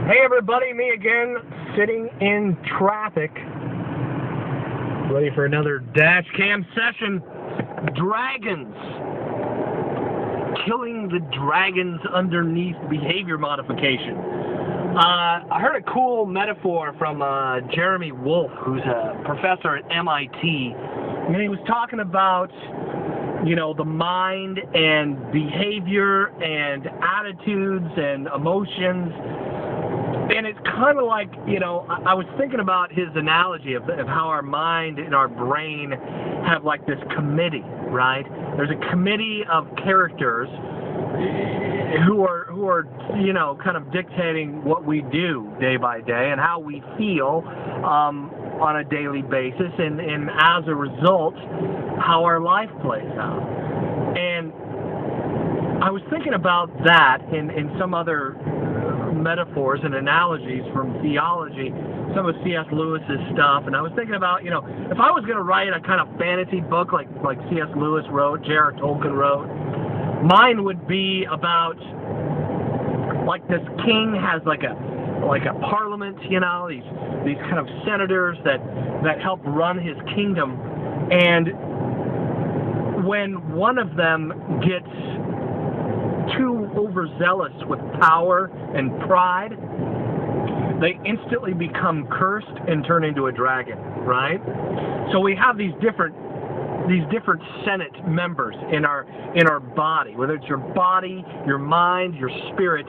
Hey everybody, me again, sitting in traffic, ready for another dash cam session. Dragons. Killing the dragons underneath behavior modification. I heard a cool metaphor from Jeremy Wolf, who's a professor at MIT, and he was talking about, you know, the mind and behavior and attitudes and emotions. And it's kind of like, you know, I was thinking about his analogy of how our mind and our brain have like this committee, right? There's a committee of characters who are, you know, kind of dictating what we do day by day and how we feel on a daily basis, and as a result, how our life plays out. And I was thinking about that in some other metaphors and analogies from theology, some of C.S. Lewis's stuff, and I was thinking about, you know, if I was going to write a kind of fantasy book like C.S. Lewis wrote, J.R. Tolkien wrote, mine would be about, like, this king has like a parliament, you know, these kind of senators that help run his kingdom, and when one of them gets too overzealous with power and pride, they instantly become cursed and turn into a dragon, right? So we have these different Senate members in our body, whether it's your body, your mind, your spirit.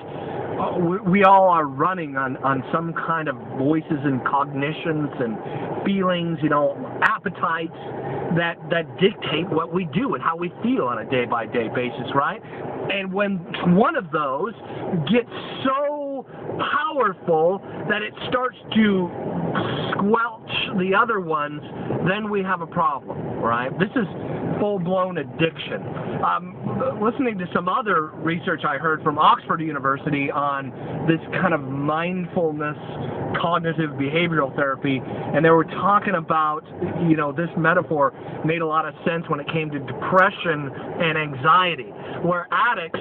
We all are running on some kind of voices and cognitions and feelings, you know, appetites that dictate what we do and how we feel on a day-by-day basis, right? And when one of those gets so powerful that it starts to squelch the other ones, then we have a problem, right? This is full-blown addiction. Listening to some other research I heard from Oxford University on this kind of mindfulness, cognitive behavioral therapy, and they were talking about, you know, this metaphor made a lot of sense when it came to depression and anxiety, where addicts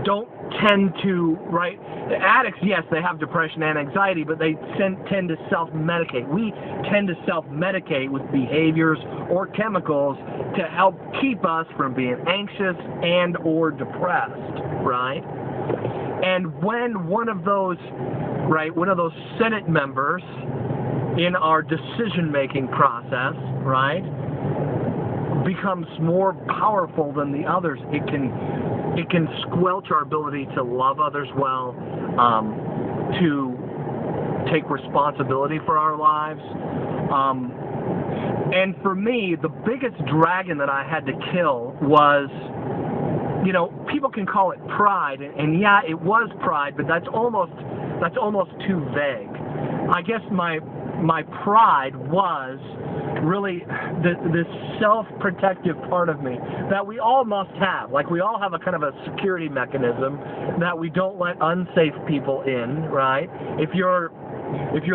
don't tend to, right? Addicts, yes, they have depression and anxiety, but they tend to self-medicate. We tend to self-medicate with behaviors or chemicals to help keep us from being anxious and or depressed, right? And when one of those Senate members in our decision-making process, right, becomes more powerful than the others, it can squelch our ability to love others well, to take responsibility for our lives. And for me, the biggest dragon that I had to kill was, you know, people can call it pride, and yeah, it was pride, but that's almost too vague. I guess my pride was really this self-protective part of me that we all must have. Like, we all have a kind of a security mechanism that we don't let unsafe people in, right? If you're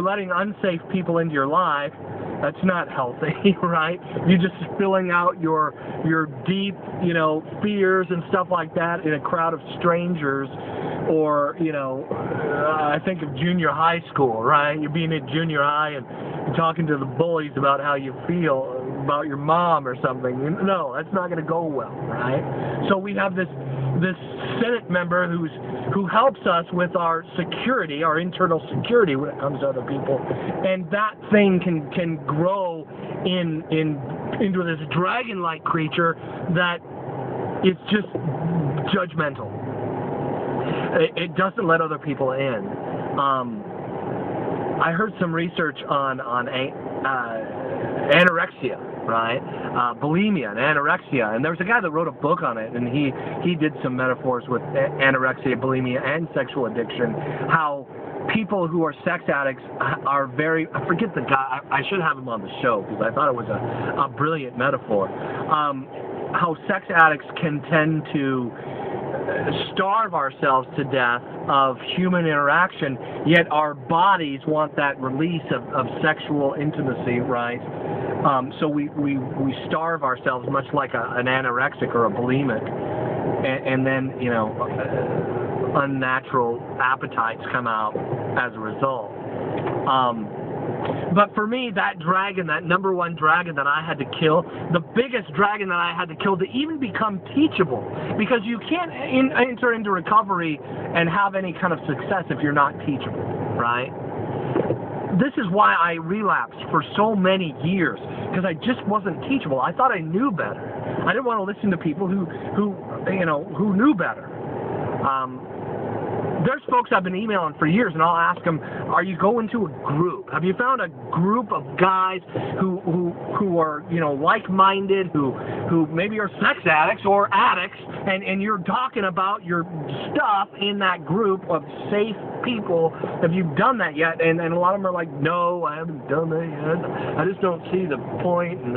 letting unsafe people into your life, that's not healthy, right? You're just filling out your deep, you know, fears and stuff like that in a crowd of strangers. Or, you know, I think of junior high school, right? You're being in junior high and you're talking to the bullies about how you feel about your mom or something. No, that's not going to go well, right? So we have this Senate member who helps us with our security, our internal security when it comes to other people, and that thing can grow into this dragon-like creature that is just judgmental. It doesn't let other people in. I heard some research on anorexia, right? Bulimia and anorexia, and there was a guy that wrote a book on it, and he did some metaphors with anorexia, bulimia, and sexual addiction. How people who are sex addicts are very, I forget the guy, I should have him on the show because I thought it was a brilliant metaphor. How sex addicts can tend to starve ourselves to death of human interaction, yet our bodies want that release of sexual intimacy, right? So we starve ourselves much like an anorexic or a bulimic, and then, you know, unnatural appetites come out. as a result. But for me, that dragon, that number one dragon that I had to kill, the biggest dragon that I had to kill to even become teachable, because you can't enter into recovery and have any kind of success if you're not teachable, right? This is why I relapsed for so many years, because I just wasn't teachable. I thought I knew better. I didn't want to listen to people who knew better. There's folks I've been emailing for years, and I'll ask them, are you going to a group? Have you found a group of guys who are, like-minded, who maybe are sex addicts or addicts, and you're talking about your stuff in that group of safe people? Have you done that yet? And a lot of them are like, no, I haven't done that yet. I just don't see the point in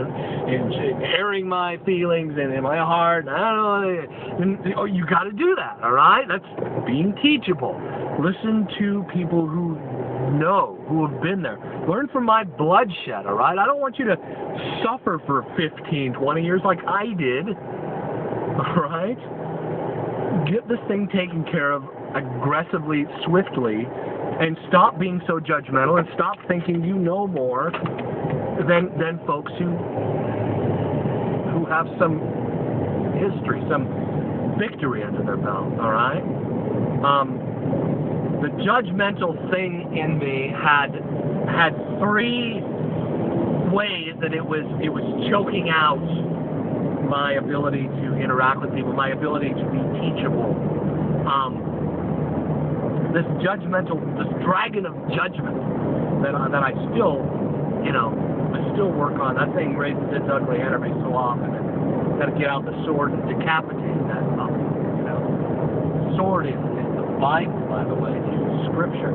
airing my feelings and in my heart. I don't know. And you got to do that, all right? That's being teachable. Listen to people who know, who have been there. Learn from my bloodshed, all right? I don't want you to suffer for 15, 20 years like I did, all right? Get this thing taken care of aggressively, swiftly, and stop being so judgmental, and stop thinking you know more than folks who have some history, some victory under their belt, all right? The judgmental thing in me had three ways that it was choking out my ability to interact with people, my ability to be teachable. This dragon of judgment that I still, I still work on. That thing raises its ugly head every so often, and got to get out the sword and decapitate that puppy. Sword is the Bible, by the way, it's Scripture.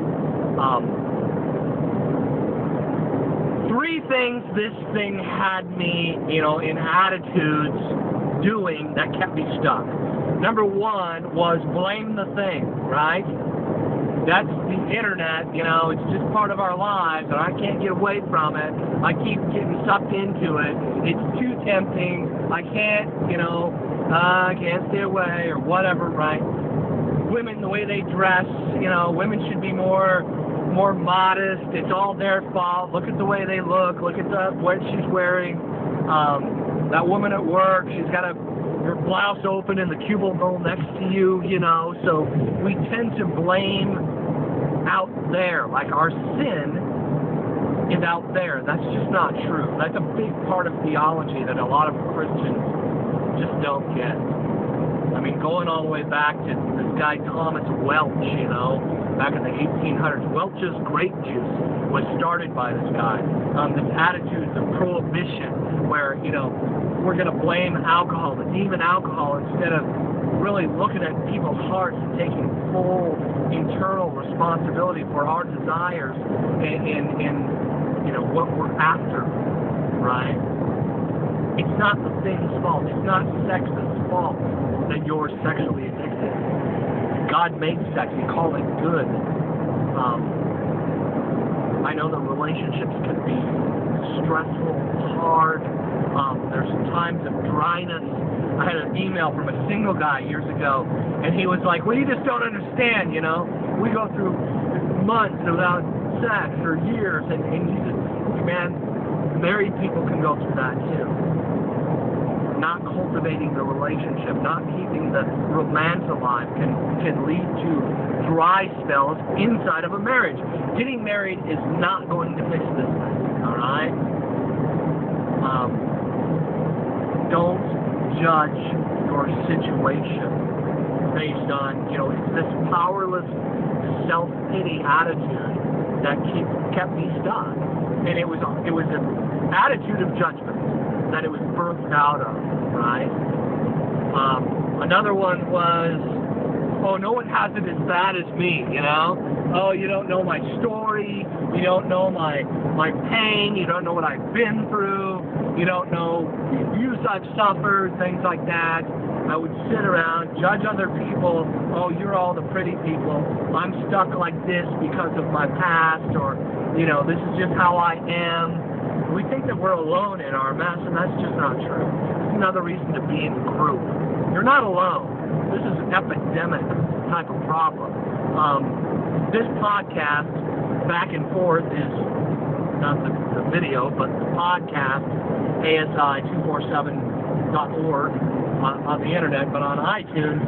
Three things this thing had me, in attitudes doing that kept me stuck. Number one was blame the thing, right? That's the internet, it's just part of our lives, and I can't get away from it. I keep getting sucked into it. It's too tempting. I can't, I can't stay away, or whatever, right? Women, the way they dress, women should be more modest. It's all their fault. Look at the way they look at what she's wearing. That woman at work, she's got her blouse open in the cubicle next to you, so we tend to blame out there, like our sin is out there. That's just not true. That's a big part of theology that a lot of Christians just don't get. I mean, going all the way back to this guy Thomas Welch, back in the 1800s. Welch's grape juice was started by this guy. This attitude of prohibition, where, we're going to blame alcohol, the demon alcohol, instead of really looking at people's hearts and taking full internal responsibility for our desires and what we're after, right? It's not the thing's fault. It's not sex's fault that you're sexually addicted. God made sex. He called it good. I know that relationships can be stressful, hard. There's times of dryness. I had an email from a single guy years ago, and he was like, well, you just don't understand, We go through months without sex or years, and he said, man, married people can go through that too. Not cultivating the relationship, not keeping the romance alive can lead to dry spells inside of a marriage. Getting married is not going to fix this thing, all right? Don't judge your situation based on, it's this powerless self-pity attitude that kept me stuck. And it was an attitude of judgment that it was birthed out of, right? Another one was, oh, no one has it as bad as me, Oh, you don't know my story. You don't know my pain. You don't know what I've been through. You don't know the abuse I've suffered, things like that. I would sit around, judge other people. Oh, you're all the pretty people. I'm stuck like this because of my past, or, this is just how I am. We think that we're alone in our mess, and that's just not true. It's another reason to be in a group. You're not alone. This is an epidemic type of problem. this podcast, back and forth, is not the video, but the podcast, ASI247.org on the internet, but on iTunes,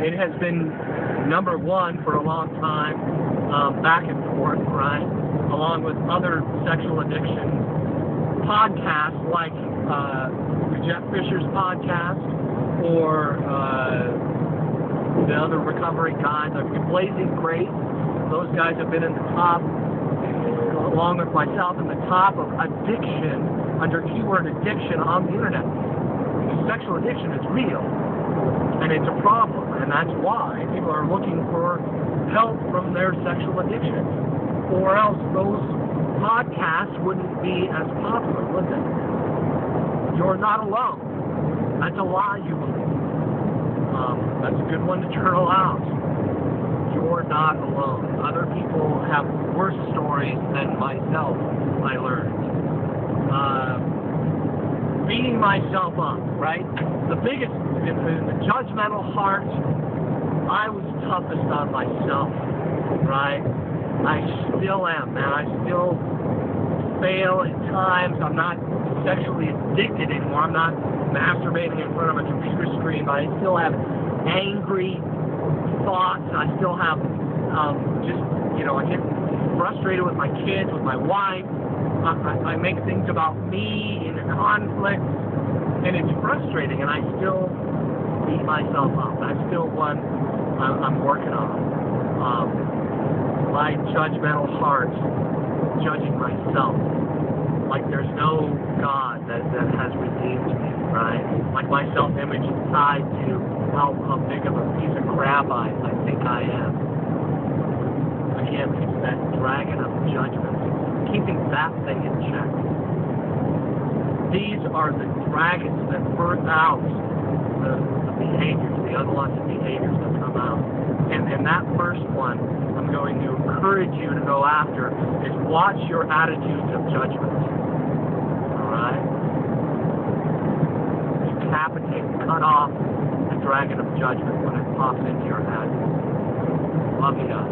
it has been #1 for a long time, back and forth, right? Along with other sexual addiction podcasts like Jeff Fisher's podcast or the other recovery guys. I mean, Blazing Grace, those guys have been in the top, along with myself, in the top of addiction, under keyword addiction on the internet. Because sexual addiction is real, and it's a problem, and that's why people are looking for help from their sexual addiction. Or else those podcasts wouldn't be as popular, would they? You're not alone. That's a lie you believe. That's a good one to journal out. You're not alone. Other people have worse stories than myself, I learned. Beating myself up, right? The biggest, in the judgmental heart, I was toughest on myself, right? I still am, man. I still fail at times. I'm not sexually addicted anymore. I'm not masturbating in front of a computer screen, but I still have angry thoughts. I still have I get frustrated with my kids, with my wife. I make things about me in a conflict, and it's frustrating, and I still beat myself up. That's still one I'm working on. My judgmental heart, judging myself, like there's no God that has redeemed me, right? Like my self-image is tied to how big of a piece of crap I think I am. Again, it's that dragon of judgment, keeping that thing in check. These are the dragons that birth out the behaviors, the unwanted behaviors that come out. And that first one I'm going to encourage you to go after is watch your attitudes of judgment. Alright? Decapitate, cut off the dragon of judgment when it pops into your head. Love you guys.